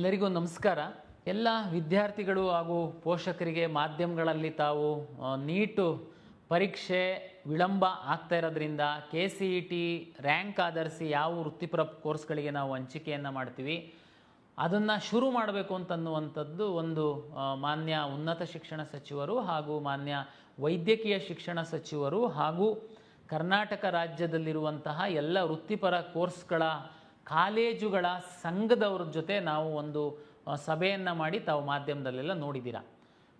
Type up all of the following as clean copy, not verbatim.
ಎಲ್ಲರಿಗೂ ನಮಸ್ಕಾರ. ಎಲ್ಲ ವಿದ್ಯಾರ್ಥಿಗಳು ಹಾಗೂ ಪೋಷಕರಿಗೆ ಮಾಧ್ಯಮಗಳಲ್ಲಿ ತಾವು ನೀಟು ಪರೀಕ್ಷೆ ವಿಳಂಬ ಆಗ್ತಾ ಇರೋದ್ರಿಂದ KCET ರ್ಯಾಂಕ್ ಆಧರಿಸಿ ಯಾವ ವೃತ್ತಿಪರ ಕೋರ್ಸ್ಗಳಿಗೆ ನಾವು ಹಂಚಿಕೆಯನ್ನು ಮಾಡ್ತೀವಿ ಅದನ್ನು ಶುರು ಮಾಡಬೇಕು ಅಂತನ್ನುವಂಥದ್ದು ಒಂದು ಮಾನ್ಯ ಉನ್ನತ ಶಿಕ್ಷಣ ಸಚಿವರು ಹಾಗೂ ಮಾನ್ಯ ವೈದ್ಯಕೀಯ ಶಿಕ್ಷಣ ಸಚಿವರು ಹಾಗೂ ಕರ್ನಾಟಕ ರಾಜ್ಯದಲ್ಲಿರುವಂತಹ ಎಲ್ಲ ವೃತ್ತಿಪರ ಕೋರ್ಸ್ಗಳ ಕಾಲೇಜುಗಳ ಸಂಘದವ್ರ ಜೊತೆ ನಾವು ಒಂದು ಸಭೆಯನ್ನು ಮಾಡಿ ತಾವು ಮಾಧ್ಯಮದಲ್ಲೆಲ್ಲ ನೋಡಿದ್ದೀರಾ.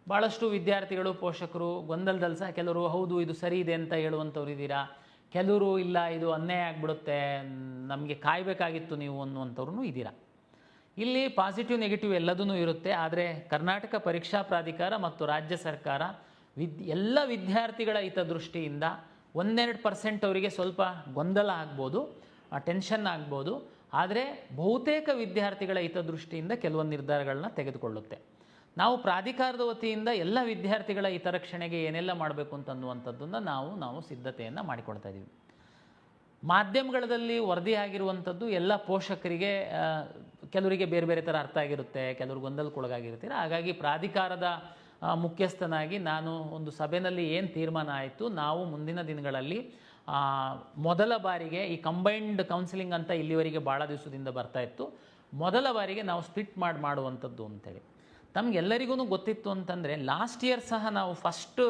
ಭಾಳಷ್ಟು ವಿದ್ಯಾರ್ಥಿಗಳು ಪೋಷಕರು ಗೊಂದಲದಲ್ಲಿ ಸಹ ಕೆಲವರು ಹೌದು ಇದು ಸರಿ ಇದೆ ಅಂತ ಹೇಳುವಂಥವ್ರು ಇದ್ದೀರಾ, ಕೆಲವರು ಇಲ್ಲ ಇದು ಅನ್ಯಾಯ ಆಗಿಬಿಡುತ್ತೆ ನಮಗೆ ಕಾಯಬೇಕಾಗಿತ್ತು ನೀವು ಅನ್ನುವಂಥವ್ರು ಇದ್ದೀರಾ. ಇಲ್ಲಿ ಪಾಸಿಟಿವ್ ನೆಗೆಟಿವ್ ಎಲ್ಲದೂ ಇರುತ್ತೆ. ಆದರೆ ಕರ್ನಾಟಕ ಪರೀಕ್ಷಾ ಪ್ರಾಧಿಕಾರ ಮತ್ತು ರಾಜ್ಯ ಸರ್ಕಾರ ಎಲ್ಲ ವಿದ್ಯಾರ್ಥಿಗಳ ಹಿತದೃಷ್ಟಿಯಿಂದ 1-2% ಅವರಿಗೆ ಸ್ವಲ್ಪ ಗೊಂದಲ ಆಗ್ಬೋದು, ಟೆನ್ಷನ್ ಆಗ್ಬೋದು. ಆದರೆ ಬಹುತೇಕ ವಿದ್ಯಾರ್ಥಿಗಳ ಹಿತದೃಷ್ಟಿಯಿಂದ ಕೆಲವೊಂದು ನಿರ್ಧಾರಗಳನ್ನ ತೆಗೆದುಕೊಳ್ಳುತ್ತೆ. ನಾವು ಪ್ರಾಧಿಕಾರದ ವತಿಯಿಂದ ಎಲ್ಲ ವಿದ್ಯಾರ್ಥಿಗಳ ಹಿತರಕ್ಷಣೆಗೆ ಏನೆಲ್ಲ ಮಾಡಬೇಕು ಅಂತನ್ನುವಂಥದ್ದನ್ನು ನಾವು ಸಿದ್ಧತೆಯನ್ನು ಮಾಡಿಕೊಳ್ತಾ ಇದ್ದೀವಿ. ಮಾಧ್ಯಮಗಳಲ್ಲಿ ವರದಿ ಆಗಿರುವಂಥದ್ದು ಎಲ್ಲ ಪೋಷಕರಿಗೆ ಕೆಲವರಿಗೆ ಬೇರೆ ಬೇರೆ ಥರ ಅರ್ಥ ಆಗಿರುತ್ತೆ, ಕೆಲವರು ಗೊಂದಲಕ್ಕೊಳಗಾಗಿರ್ತೀರ. ಹಾಗಾಗಿ ಪ್ರಾಧಿಕಾರದ ಮುಖ್ಯಸ್ಥನಾಗಿ ನಾನು ಒಂದು ಸಭೆಯಲ್ಲಿ ಏನು ತೀರ್ಮಾನ ಆಯಿತು, ನಾವು ಮುಂದಿನ ದಿನಗಳಲ್ಲಿ ಮೊದಲ ಬಾರಿಗೆ ಈ ಕಂಬೈನ್ಡ್ ಕೌನ್ಸಿಲಿಂಗ್ ಅಂತ ಇಲ್ಲಿವರೆಗೆ ಭಾಳ ದಿವಸದಿಂದ ಬರ್ತಾ ಇತ್ತು, ಮೊದಲ ಬಾರಿಗೆ ನಾವು ಸ್ಪ್ಲಿಟ್ ಮಾಡುವಂಥದ್ದು ಅಂತೇಳಿ. ತಮಗೆಲ್ಲರಿಗೂ ಗೊತ್ತಿತ್ತು ಅಂತಂದರೆ ಲಾಸ್ಟ್ ಇಯರ್ ಸಹ ನಾವು ಫಸ್ಟ್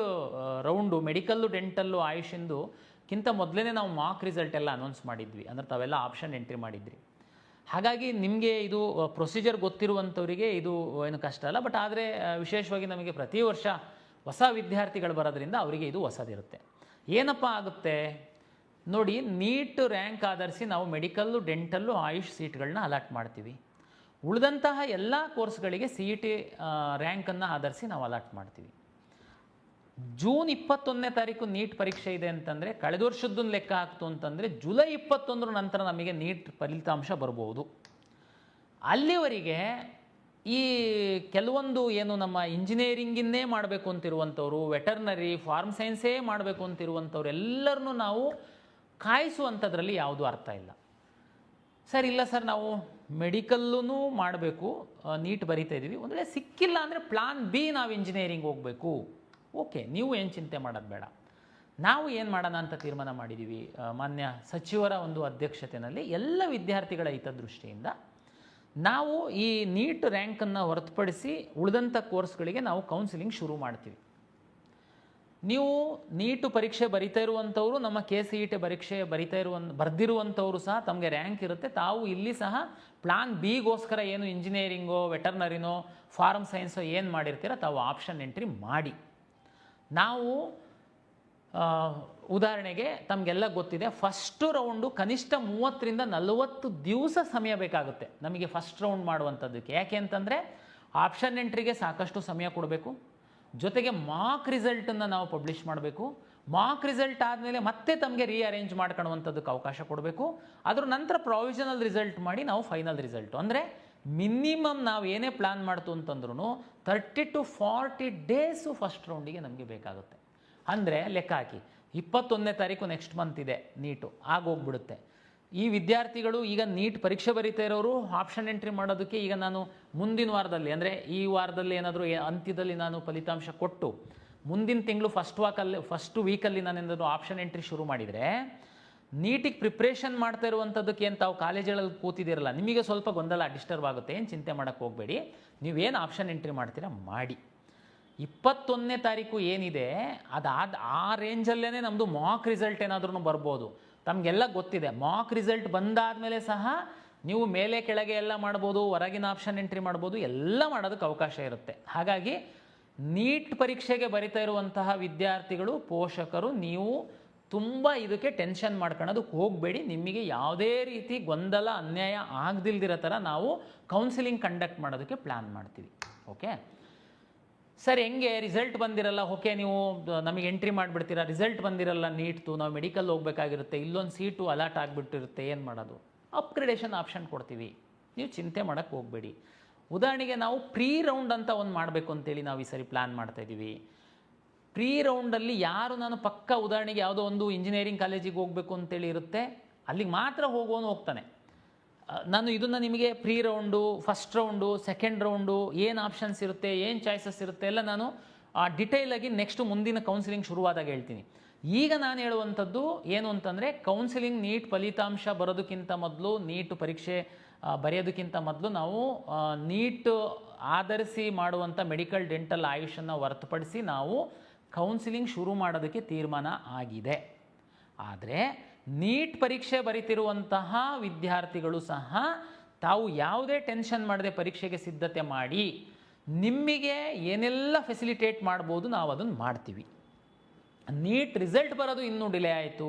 ರೌಂಡು ಮೆಡಿಕಲ್ಲು ಡೆಂಟಲ್ಲು ಆಯುಷಿಂದು ಮೊದಲೇ ನಾವು ಮಾರ್ಕ್ ರಿಸಲ್ಟ್ ಎಲ್ಲ ಅನೌನ್ಸ್ ಮಾಡಿದ್ವಿ. ಅಂದರೆ ತಾವೆಲ್ಲ ಆಪ್ಷನ್ ಎಂಟ್ರಿ ಮಾಡಿದ್ರಿ. ಹಾಗಾಗಿ ನಿಮಗೆ ಇದು ಪ್ರೊಸೀಜರ್ ಗೊತ್ತಿರುವಂಥವರಿಗೆ ಇದು ಏನು ಕಷ್ಟ ಅಲ್ಲ. ಬಟ್ ಆದರೆ ವಿಶೇಷವಾಗಿ ನಮಗೆ ಪ್ರತಿ ವರ್ಷ ಹೊಸ ವಿದ್ಯಾರ್ಥಿಗಳು ಬರೋದ್ರಿಂದ ಅವರಿಗೆ ಇದು ಹೊಸದಿರುತ್ತೆ. ಏನಪ್ಪ ಆಗುತ್ತೆ ನೋಡಿ, ನೀಟ್ ರ್ಯಾಂಕ್ ಆಧರಿಸಿ ನಾವು ಮೆಡಿಕಲ್ಲು ಡೆಂಟಲ್ಲು ಆಯುಷ್ ಸೀಟ್ಗಳನ್ನ ಅಲಾಟ್ ಮಾಡ್ತೀವಿ. ಉಳಿದಂತಹ ಎಲ್ಲ ಕೋರ್ಸ್ಗಳಿಗೆ CET ರ್ಯಾಂಕನ್ನು ಆಧರಿಸಿ ನಾವು ಅಲಾಟ್ ಮಾಡ್ತೀವಿ. ಜೂನ್ 21ನೇ ತಾರೀಕು ನೀಟ್ ಪರೀಕ್ಷೆ ಇದೆ ಅಂತಂದರೆ ಕಳೆದ ವರ್ಷದ್ದನ್ನು ಲೆಕ್ಕ ಹಾಕ್ತು ಅಂತಂದರೆ ಜುಲೈ 21 ನಂತರ ನಮಗೆ ನೀಟ್ ಫಲಿತಾಂಶ ಬರ್ಬೋದು. ಅಲ್ಲಿವರೆಗೆ ಈ ಕೆಲವೊಂದು ಏನು ನಮ್ಮ ಇಂಜಿನಿಯರಿಂಗನ್ನೇ ಮಾಡಬೇಕು ಅಂತಿರುವಂಥವ್ರು, ವೆಟರ್ನರಿ ಫಾರ್ಮ್ ಸೈನ್ಸೇ ಮಾಡಬೇಕು ಅಂತಿರುವಂಥವ್ರು ಎಲ್ಲರನ್ನೂ ನಾವು ಕಾಯಿಸುವಂಥದ್ರಲ್ಲಿ ಯಾವುದೂ ಅರ್ಥ ಇಲ್ಲ. ಸರ್ ಇಲ್ಲ ಸರ್ ನಾವು ಮೆಡಿಕಲ್ಲೂ ಮಾಡಬೇಕು, ನೀಟ್ ಬರಿತಾ ಇದ್ದೀವಿ, ಒಂದು ವೇಳೆ ಸಿಕ್ಕಿಲ್ಲ ಅಂದರೆ ಪ್ಲಾನ್ ಬಿ ನಾವು ಇಂಜಿನಿಯರಿಂಗ್ ಹೋಗಬೇಕು. ಓಕೆ, ನೀವು ಏನು ಚಿಂತೆ ಮಾಡೋದು ಬೇಡ. ನಾವು ಏನು ಮಾಡೋಣ ಅಂತ ತೀರ್ಮಾನ ಮಾಡಿದ್ದೀವಿ. ಮಾನ್ಯ ಸಚಿವರ ಒಂದು ಅಧ್ಯಕ್ಷತೆಯಲ್ಲಿ ಎಲ್ಲ ವಿದ್ಯಾರ್ಥಿಗಳ ಹಿತದೃಷ್ಟಿಯಿಂದ ನಾವು ಈ ನೀಟ್ ರ್ಯಾಂಕನ್ನು ಹೊರತುಪಡಿಸಿ ಉಳಿದಂಥ ಕೋರ್ಸ್ಗಳಿಗೆ ನಾವು ಕೌನ್ಸಿಲಿಂಗ್ ಶುರು ಮಾಡ್ತೀವಿ. ನೀವು ನೀಟು ಪರೀಕ್ಷೆ ಬರಿತಾ ಇರುವಂಥವರು, ನಮ್ಮ KCET ಪರೀಕ್ಷೆ ಬರೆದಿರುವಂಥವರು ಸಹ ತಮಗೆ ರ್ಯಾಂಕ್ ಇರುತ್ತೆ. ತಾವು ಇಲ್ಲಿ ಸಹ ಪ್ಲಾನ್ ಬಿಗೋಸ್ಕರ ಏನು ಇಂಜಿನಿಯರಿಂಗೋ ವೆಟರ್ನರಿನೋ ಫಾರ್ಮ್ ಸೈನ್ಸೋ ಏನು ಮಾಡಿರ್ತೀರ ತಾವು ಆಪ್ಷನ್ ಎಂಟ್ರಿ ಮಾಡಿ. ನಾವು ಉದಾಹರಣೆಗೆ ತಮಗೆಲ್ಲ ಗೊತ್ತಿದೆ, ಫಸ್ಟ್ ರೌಂಡು ಕನಿಷ್ಠ 30-40 ದಿವಸ ಸಮಯ ಬೇಕಾಗುತ್ತೆ ನಮಗೆ ಫಸ್ಟ್ ರೌಂಡ್ ಮಾಡುವಂಥದ್ದಕ್ಕೆ. ಯಾಕೆ ಅಂತಂದರೆ ಆಪ್ಷನ್ ಎಂಟ್ರಿಗೆ ಸಾಕಷ್ಟು ಸಮಯ ಕೊಡಬೇಕು, ಜೊತೆಗೆ ಮಾರ್ಕ್ ರಿಸಲ್ಟನ್ನು ನಾವು ಪಬ್ಲಿಷ್ ಮಾಡಬೇಕು. ಮಾರ್ಕ್ ರಿಸಲ್ಟ್ ಆದಮೇಲೆ ಮತ್ತೆ ತಮಗೆ ರೀಅರೇಂಜ್ ಮಾಡ್ಕೊಳ್ಳುವಂಥದ್ದಕ್ಕೆ ಅವಕಾಶ ಕೊಡಬೇಕು. ಅದರ ನಂತರ ಪ್ರಾವಿಷನಲ್ ರಿಸಲ್ಟ್ ಮಾಡಿ ನಾವು ಫೈನಲ್ ರಿಸಲ್ಟು, ಅಂದರೆ ಮಿನಿಮಮ್ ನಾವು ಏನೇ ಪ್ಲ್ಯಾನ್ ಮಾಡ್ತು ಅಂತಂದ್ರೂ 30-40 ಡೇಸು ಫಸ್ಟ್ ರೌಂಡಿಗೆ ನಮಗೆ ಬೇಕಾಗುತ್ತೆ. ಅಂದರೆ ಲೆಕ್ಕ ಹಾಕಿ 21ನೇ ತಾರೀಕು ನೆಕ್ಸ್ಟ್ ಮಂತ್ ಇದೆ ನೀಟು, ಆಗೋಗ್ಬಿಡುತ್ತೆ. ಈ ವಿದ್ಯಾರ್ಥಿಗಳು ಈಗ ನೀಟ್ ಪರೀಕ್ಷೆ ಬರೀತಾ ಇರೋರು ಆಪ್ಷನ್ ಎಂಟ್ರಿ ಮಾಡೋದಕ್ಕೆ ಈಗ ನಾನು ಮುಂದಿನ ವಾರದಲ್ಲಿ, ಅಂದರೆ ಈ ವಾರದಲ್ಲಿ ಏನಾದರೂ ಅಂತ್ಯದಲ್ಲಿ ನಾನು ಫಲಿತಾಂಶ ಕೊಟ್ಟು ಮುಂದಿನ ತಿಂಗಳು ಫಸ್ಟ್ ವೀಕಲ್ಲಿ ನಾನೇನಾದರೂ ಆಪ್ಷನ್ ಎಂಟ್ರಿ ಶುರು ಮಾಡಿದರೆ ನೀಟಿಗೆ ಪ್ರಿಪ್ರೇಷನ್ ಮಾಡ್ತಾ ಇರುವಂಥದ್ದಕ್ಕೆ ಏನು ತಾವು ಕಾಲೇಜುಗಳಲ್ಲಿ ಕೂತಿದ್ದೀರಲ್ಲ, ನಿಮಗೆ ಸ್ವಲ್ಪ ಗೊಂದಲ ಡಿಸ್ಟರ್ಬ್ ಆಗುತ್ತೆ. ಏನು ಚಿಂತೆ ಮಾಡೋಕ್ಕೆ ಹೋಗಬೇಡಿ, ನೀವೇನು ಆಪ್ಷನ್ ಎಂಟ್ರಿ ಮಾಡ್ತೀರಾ ಮಾಡಿ. 21ನೇ ತಾರೀಕು ಏನಿದೆ ಆ ರೇಂಜಲ್ಲೇ ನಮ್ಮದು ಮಾರ್ಕ್ ರಿಸಲ್ಟ್ ಏನಾದ್ರೂ ಬರ್ಬೋದು. ತಮಗೆಲ್ಲ ಗೊತ್ತಿದೆ, ಮಾರ್ಕ್ ರಿಸಲ್ಟ್ ಬಂದಾದಮೇಲೆ ಸಹ ನೀವು ಮೇಲೆ ಕೆಳಗೆ ಎಲ್ಲ ಮಾಡ್ಬೋದು, ಹೊರಗಿನ ಆಪ್ಷನ್ ಎಂಟ್ರಿ ಮಾಡ್ಬೋದು, ಎಲ್ಲ ಮಾಡೋದಕ್ಕೆ ಅವಕಾಶ ಇರುತ್ತೆ. ಹಾಗಾಗಿ ನೀಟ್ ಪರೀಕ್ಷೆಗೆ ಬರಿತಾ ಇರುವಂತಹ ವಿದ್ಯಾರ್ಥಿಗಳು, ಪೋಷಕರು ನೀವು ತುಂಬ ಇದಕ್ಕೆ ಟೆನ್ಷನ್ ಮಾಡ್ಕೊಳ್ಳೋದಕ್ಕೆ ಹೋಗಬೇಡಿ. ನಿಮಗೆ ಯಾವುದೇ ರೀತಿ ಗೊಂದಲ ಅನ್ಯಾಯ ಆಗದಿಲ್ದಿರೋ ಥರ ನಾವು ಕೌನ್ಸಿಲಿಂಗ್ ಕಂಡಕ್ಟ್ ಮಾಡೋದಕ್ಕೆ ಪ್ಲ್ಯಾನ್ ಮಾಡ್ತೀವಿ. ಓಕೆ ಸರ್, ಹೆಂಗೆ ರಿಸಲ್ಟ್ ಬಂದಿರಲ್ಲ, ಓಕೆ ನೀವು ನಮಗೆ ಎಂಟ್ರಿ ಮಾಡಿಬಿಡ್ತೀರಾ, ರಿಸಲ್ಟ್ ಬಂದಿರಲ್ಲ ನೀಟ್ದು, ನಾವು ಮೆಡಿಕಲ್ ಹೋಗಬೇಕಾಗಿರುತ್ತೆ, ಇಲ್ಲೊಂದು ಸೀಟು ಅಲಾಟ್ ಆಗಿಬಿಟ್ಟಿರುತ್ತೆ, ಏನು ಮಾಡೋದು? ಅಪ್ಗ್ರೇಡೇಷನ್ ಆಪ್ಷನ್ ಕೊಡ್ತೀವಿ, ನೀವು ಚಿಂತೆ ಮಾಡೋಕ್ಕೆ ಹೋಗಬೇಡಿ. ಉದಾಹರಣೆಗೆ ನಾವು ಪ್ರೀ ರೌಂಡ್ ಅಂತ ಒಂದು ಮಾಡಬೇಕು ಅಂತೇಳಿ ನಾವು ಈ ಸರಿ ಪ್ಲ್ಯಾನ್ ಮಾಡ್ತಾಯಿದ್ದೀವಿ. ಪ್ರೀ ರೌಂಡಲ್ಲಿ ಯಾರು ನಾನು ಪಕ್ಕ ಉದಾಹರಣೆಗೆ ಯಾವುದೋ ಒಂದು ಇಂಜಿನಿಯರಿಂಗ್ ಕಾಲೇಜಿಗೆ ಹೋಗಬೇಕು ಅಂತೇಳಿ ಇರುತ್ತೆ, ಅಲ್ಲಿಗೆ ಮಾತ್ರ ಹೋಗೋನು ಹೋಗ್ತಾನೆ. ನಾನು ಇದನ್ನು ನಿಮಗೆ pre round, first round, second round, ಏನು ಆಪ್ಷನ್ಸ್ ಇರುತ್ತೆ, ಏನು ಚಾಯ್ಸಸ್ ಇರುತ್ತೆ ಎಲ್ಲ ನಾನು ಡಿಟೇಲಾಗಿ ನೆಕ್ಸ್ಟ್ ಮುಂದಿನ ಕೌನ್ಸಿಲಿಂಗ್ ಶುರುವಾದಾಗ ಹೇಳ್ತೀನಿ. ಈಗ ನಾನು ಹೇಳುವಂಥದ್ದು ಏನು ಅಂತಂದರೆ, ಕೌನ್ಸಿಲಿಂಗ್ ನೀಟ್ ಫಲಿತಾಂಶ ಬರೋದಕ್ಕಿಂತ ಮೊದಲು, ನೀಟ್ ಪರೀಕ್ಷೆ ಬರೆಯೋದಕ್ಕಿಂತ ಮೊದಲು ನಾವು ನೀಟ್ ಆಧರಿಸಿ ಮಾಡುವಂಥ ಮೆಡಿಕಲ್, ಡೆಂಟಲ್, ಆಯುಷನ್ನು ಹೊರತುಪಡಿಸಿ ನಾವು ಕೌನ್ಸಿಲಿಂಗ್ ಶುರು ಮಾಡೋದಕ್ಕೆ ತೀರ್ಮಾನ ಆಗಿದೆ. ಆದರೆ ನೀಟ್ ಪರೀಕ್ಷೆ ಬರೀತಿರುವಂತಹ ವಿದ್ಯಾರ್ಥಿಗಳು ಸಹ ತಾವು ಯಾವುದೇ ಟೆನ್ಷನ್ ಮಾಡದೆ ಪರೀಕ್ಷೆಗೆ ಸಿದ್ಧತೆ ಮಾಡಿ ನಿಮಗೆ ಏನೆಲ್ಲ ಫೆಸಿಲಿಟೇಟ್ ಮಾಡ್ಬೋದು ನಾವು ಅದನ್ನು ಮಾಡ್ತೀವಿ. ನೀಟ್ ರಿಸಲ್ಟ್ ಬರೋದು ಇನ್ನೂ ಡಿಲೇ ಆಯಿತು,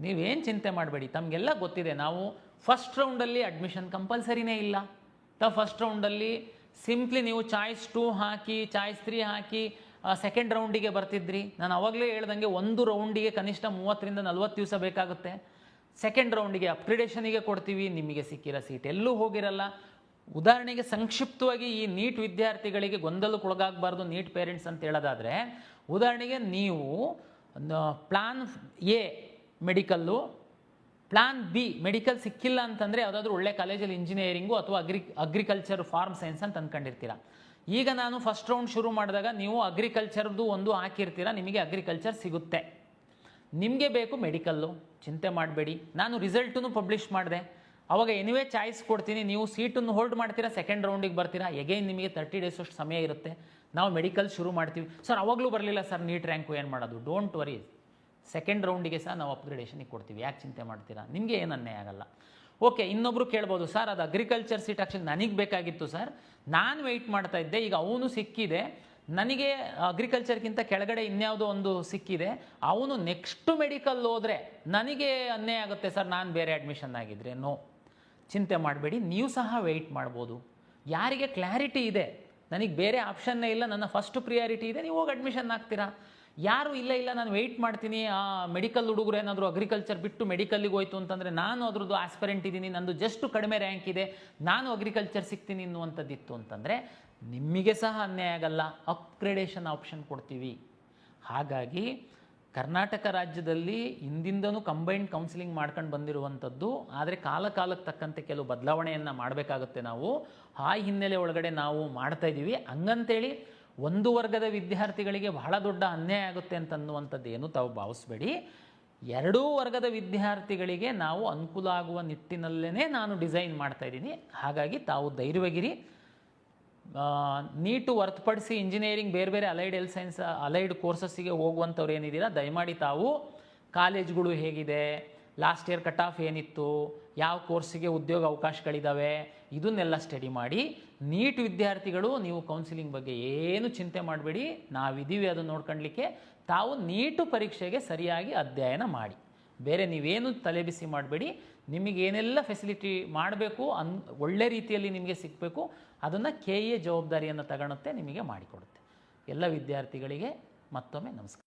ನೀವೇನು ಚಿಂತೆ ಮಾಡಬೇಡಿ. ತಮಗೆಲ್ಲ ಗೊತ್ತಿದೆ, ನಾವು ಫಸ್ಟ್ ರೌಂಡಲ್ಲಿ ಅಡ್ಮಿಷನ್ ಕಂಪಲ್ಸರಿನೇ ಇಲ್ಲ. ಫಸ್ಟ್ ರೌಂಡಲ್ಲಿ ಸಿಂಪ್ಲಿ ನೀವು ಚಾಯ್ಸ್ 2 ಹಾಕಿ, ಚಾಯ್ಸ್ 3 ಹಾಕಿ ಸೆಕೆಂಡ್ ರೌಂಡಿಗೆ ಬರ್ತಿದ್ರಿ. ನಾನು ಅವಾಗಲೇ ಹೇಳ್ದಂಗೆ ಒಂದು ರೌಂಡಿಗೆ ಕನಿಷ್ಠ 30 ರಿಂದ 40 ದಿವಸ ಬೇಕಾಗುತ್ತೆ. ಸೆಕೆಂಡ್ ರೌಂಡಿಗೆ ಅಪ್ಗ್ರೇಡೇಷನಿಗೆ ಕೊಡ್ತೀವಿ, ನಿಮಗೆ ಸಿಕ್ಕಿರೋ ಸೀಟ್ ಎಲ್ಲೂ ಹೋಗಿರಲ್ಲ. ಉದಾಹರಣೆಗೆ ಸಂಕ್ಷಿಪ್ತವಾಗಿ ಈ ನೀಟ್ ವಿದ್ಯಾರ್ಥಿಗಳಿಗೆ ಗೊಂದಲಕ್ಕೊಳಗಾಗಬಾರ್ದು ನೀಟ್ ಪೇರೆಂಟ್ಸ್ ಅಂತ ಹೇಳೋದಾದರೆ, ಉದಾಹರಣೆಗೆ ನೀವು plan A medical, plan B medical ಸಿಕ್ಕಿಲ್ಲ ಅಂತಂದರೆ ಯಾವುದಾದ್ರೂ ಒಳ್ಳೆ ಕಾಲೇಜಲ್ಲಿ ಇಂಜಿನಿಯರಿಂಗು ಅಥವಾ ಅಗ್ರಿಕಲ್ಚರ್, ಫಾರ್ಮ್ ಸೈನ್ಸ್ ಅಂತ ಅಂದ್ಕೊಂಡಿರ್ತೀರ. ಈಗ ನಾನು ಫಸ್ಟ್ ರೌಂಡ್ ಶುರು ಮಾಡಿದಾಗ ನೀವು ಅಗ್ರಿಕಲ್ಚರ್ದು ಒಂದು ಹಾಕಿರ್ತೀರ, ನಿಮಗೆ ಅಗ್ರಿಕಲ್ಚರ್ ಸಿಗುತ್ತೆ. ನಿಮಗೆ ಬೇಕು ಮೆಡಿಕಲ್ಲು, ಚಿಂತೆ ಮಾಡಬೇಡಿ. ನಾನು ರಿಸಲ್ಟನ್ನು ಪಬ್ಲಿಷ್ ಮಾಡಿದೆ, ಅವಾಗ ಎನಿವೇ ಚಾಯ್ಸ್ ಕೊಡ್ತೀನಿ. ನೀವು ಸೀಟನ್ನು ಹೋಲ್ಡ್ ಮಾಡ್ತೀರಾ, ಸೆಕೆಂಡ್ ರೌಂಡಿಗೆ ಬರ್ತೀರಾ, ಎಗೈನ್ ನಿಮಗೆ 30 ಡೇಸ್ ಅಷ್ಟು ಸಮಯ ಇರುತ್ತೆ. ನಾವು ಮೆಡಿಕಲ್ ಶುರು ಮಾಡ್ತೀವಿ. ಸರ್ ಅವಾಗಲೂ ಬರಲಿಲ್ಲ ಸರ್ ನೀಟ್ ರ್ಯಾಂಕು, ಏನು ಮಾಡೋದು? ಡೋಂಟ್ ವರಿ, ಸೆಕೆಂಡ್ ರೌಂಡಿಗೆ ಸಹ ನಾವು ಅಪ್ಗ್ರೇಡೇಷನಿಗೆ ಕೊಡ್ತೀವಿ. ಯಾಕೆ ಚಿಂತೆ ಮಾಡ್ತೀರಾ? ನಿಮಗೆ ಏನು ಅನ್ಯಾಯ ಆಗಲ್ಲ. ಓಕೆ, ಇನ್ನೊಬ್ರು ಕೇಳ್ಬೋದು, ಸರ್ ಅದು ಅಗ್ರಿಕಲ್ಚರ್ ಸೀಟ್ ಆ್ಯಕ್ಚುಲಿ ನನಗೆ ಬೇಕಾಗಿತ್ತು ಸರ್, ನಾನು ವೆಯ್ಟ್ ಮಾಡ್ತಾ ಇದ್ದೆ, ಈಗ ಅವನು ಸಿಕ್ಕಿದೆ, ನನಗೆ ಅಗ್ರಿಕಲ್ಚರ್ಗಿಂತ ಕೆಳಗಡೆ ಇನ್ಯಾವುದೋ ಒಂದು ಸಿಕ್ಕಿದೆ, ಅವನು ನೆಕ್ಸ್ಟ್ ಮೆಡಿಕಲ್ ಹೋದರೆ ನನಗೆ ಅನ್ಯಾಯ ಆಗುತ್ತೆ ಸರ್, ನಾನು ಬೇರೆ ಅಡ್ಮಿಷನ್ ಆಗಿದ್ರೆ. ನೋ, ಚಿಂತೆ ಮಾಡಬೇಡಿ, ನೀವು ಸಹ ವೆಯ್ಟ್ ಮಾಡ್ಬೋದು. ಯಾರಿಗೆ ಕ್ಲಾರಿಟಿ ಇದೆ, ನನಗೆ ಬೇರೆ ಆಪ್ಷನ್ನೇ ಇಲ್ಲ, ನನ್ನ ಫಸ್ಟ್ ಪ್ರಿಯಾರಿಟಿ ಇದೆ, ನೀವು ಹೋಗಿ ಅಡ್ಮಿಷನ್ ಆಗ್ತೀರಾ. ಯಾರು ಇಲ್ಲ ನಾನು ವೆಯ್ಟ್ ಮಾಡ್ತೀನಿ, ಆ ಮೆಡಿಕಲ್ ಹುಡುಗರು ಏನಾದರೂ ಅಗ್ರಿಕಲ್ಚರ್ ಬಿಟ್ಟು ಮೆಡಿಕಲ್ಲಿಗೆ ಹೋಯ್ತು ಅಂತಂದರೆ ನಾನು ಅದ್ರದ್ದು ಆಸ್ಪರೆಂಟ್ ಇದ್ದೀನಿ, ನಂದು ಜಸ್ಟ್ ಕಡಿಮೆ ರ್ಯಾಂಕ್ ಇದೆ, ನಾನು ಅಗ್ರಿಕಲ್ಚರ್ ಸಿಗ್ತೀನಿ ಅನ್ನುವಂಥದ್ದಿತ್ತು ಅಂತಂದರೆ ನಿಮಗೆ ಸಹ ಅನ್ಯಾಯ ಆಗಲ್ಲ, ಅಪ್ಗ್ರೇಡೇಷನ್ ಆಪ್ಷನ್ ಕೊಡ್ತೀವಿ. ಹಾಗಾಗಿ ಕರ್ನಾಟಕ ರಾಜ್ಯದಲ್ಲಿ ಹಿಂದಿಂದನೂ ಕಂಬೈನ್ಡ್ ಕೌನ್ಸಿಲಿಂಗ್ ಮಾಡ್ಕೊಂಡು ಬಂದಿರುವಂಥದ್ದು. ಆದರೆ ಕಾಲಕ್ಕೆ ತಕ್ಕಂತೆ ಕೆಲವು ಬದಲಾವಣೆಯನ್ನು ಮಾಡಬೇಕಾಗುತ್ತೆ ನಾವು. ಆ ಹಿನ್ನೆಲೆ ಒಳಗಡೆ ನಾವು ಮಾಡ್ತಾ ಇದ್ದೀವಿ. ಹಂಗಂತೇಳಿ ಒಂದು ವರ್ಗದ ವಿದ್ಯಾರ್ಥಿಗಳಿಗೆ ಬಹಳ ದೊಡ್ಡ ಅನ್ಯಾಯ ಆಗುತ್ತೆ ಅಂತನ್ನುವಂಥದ್ದು ಏನು ತಾವು ಭಾವಿಸ್ಬೇಡಿ. ಎರಡೂ ವರ್ಗದ ವಿದ್ಯಾರ್ಥಿಗಳಿಗೆ ನಾವು ಅನುಕೂಲ ಆಗುವ ನಿಟ್ಟಿನಲ್ಲೇ ನಾನು ಡಿಸೈನ್ ಮಾಡ್ತಾ ಇದ್ದೀನಿ. ಹಾಗಾಗಿ ತಾವು ಧೈರ್ಯವಾಗಿರಿ. ನೀಟು ಹೊರತುಪಡಿಸಿ ಇಂಜಿನಿಯರಿಂಗ್, ಬೇರೆ ಬೇರೆ ಅಲೈಡ್ ಹೆಲ್ತ್ ಸೈನ್ಸ್, ಅಲೈಡ್ ಕೋರ್ಸಸ್ಸಿಗೆ ಹೋಗುವಂಥವ್ರು ಏನಿದ್ದೀರಾ, ದಯಮಾಡಿ ತಾವು ಕಾಲೇಜ್ಗಳು ಹೇಗಿದೆ, ಲಾಸ್ಟ್ ಇಯರ್ ಕಟ್ ಆಫ್ ಏನಿತ್ತು, ಯಾವ ಕೋರ್ಸಿಗೆ ಉದ್ಯೋಗ ಅವಕಾಶಗಳಿದ್ದಾವೆ, ಇದನ್ನೆಲ್ಲ ಸ್ಟಡಿ ಮಾಡಿ. ನೀಟ್ ವಿದ್ಯಾರ್ಥಿಗಳು ನೀವು ಕೌನ್ಸಿಲಿಂಗ್ ಬಗ್ಗೆ ಏನು ಚಿಂತೆ ಮಾಡಬೇಡಿ, ನಾವಿದ್ದೀವಿ ಅದನ್ನು ನೋಡ್ಕೊಳ್ಳಿಕ್ಕೆ. ತಾವು ನೀಟು ಪರೀಕ್ಷೆಗೆ ಸರಿಯಾಗಿ ಅಧ್ಯಯನ ಮಾಡಿ, ಬೇರೆ ನೀವೇನು ತಲೆಬಿಸಿ ಮಾಡಬೇಡಿ. ನಿಮಗೇನೆಲ್ಲ ಫೆಸಿಲಿಟಿ ಮಾಡಬೇಕು, ಒಳ್ಳೆ ರೀತಿಯಲ್ಲಿ ನಿಮಗೆ ಸಿಗಬೇಕು, ಅದನ್ನು KA ಜವಾಬ್ದಾರಿಯನ್ನು ತಗೊಳುತ್ತೆ, ನಿಮಗೆ ಮಾಡಿಕೊಡುತ್ತೆ. ಎಲ್ಲ ವಿದ್ಯಾರ್ಥಿಗಳಿಗೆ ಮತ್ತೊಮ್ಮೆ ನಮಸ್ಕಾರ.